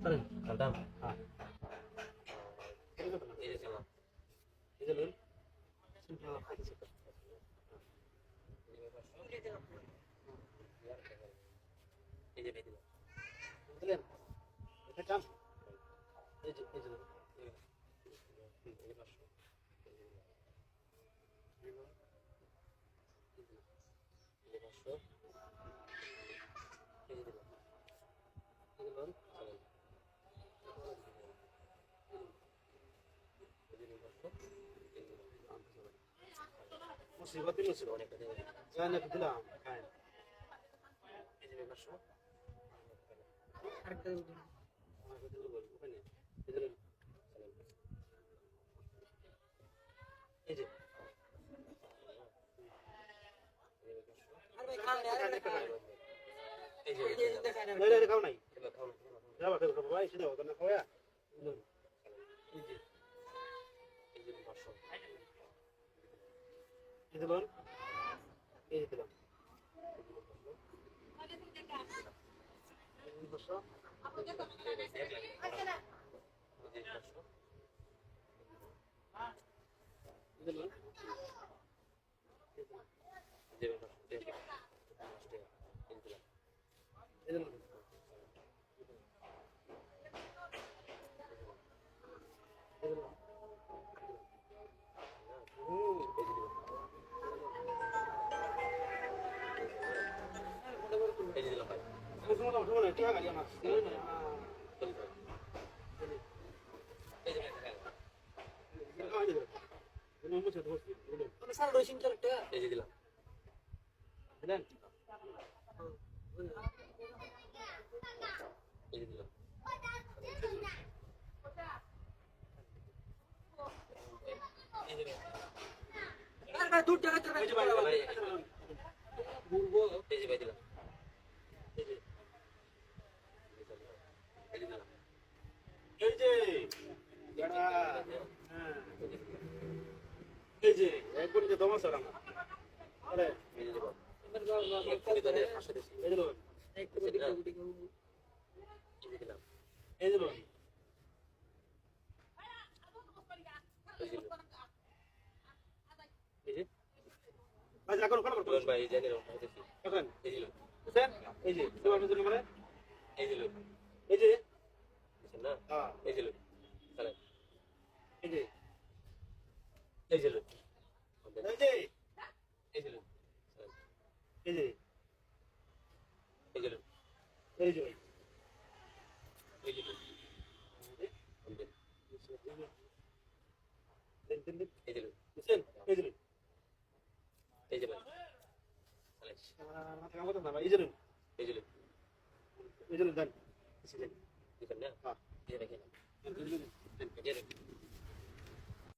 Seren. Kaltam. Ah. Ini sama. Ini lun. Sudah kali sekali. Ini beda. Betul. Kita cam. Ini lun. Ini masuk. Ini masuk. Ini dulu. Ini lun. Musibah ini musibah. Jangan kebetulan. Kain. Ini masuk. Harga dulu. Harga dulu. Bukan ya. Ini lun. Ini. Dari kau naik. Berapa kau bawa sudah karena kau ya. Ini. Itu lon. Itu lon. Ini besar. Itu lon. Itu lon. Semua teman-teman itu agak dia mas. Ini musuh terus. Ini salah dosin cerita. Dan. Ada dur jangan cerita. Burgo. এই যে যারা হ্যাঁ এই যে একবার যে দমা সালাম আরে এই যে এই যে আজ এখন কোন করতে ভাই জানি না এখন এই যে হোসেন এই যে তোমার জন্য মানে এই যে এই যে না হ্যাঁ এই যে চলে এই যে এই যে এই যে এই যে এই যে এই যে এই যে এই যে দেন দেন দেন এই যে হোসেন এই যে এই যে চলে মাথা কাম করতে না এই যে এই যে এই যে দেন দিবেন না হ্যাঁ এই যে দেখেন এই যে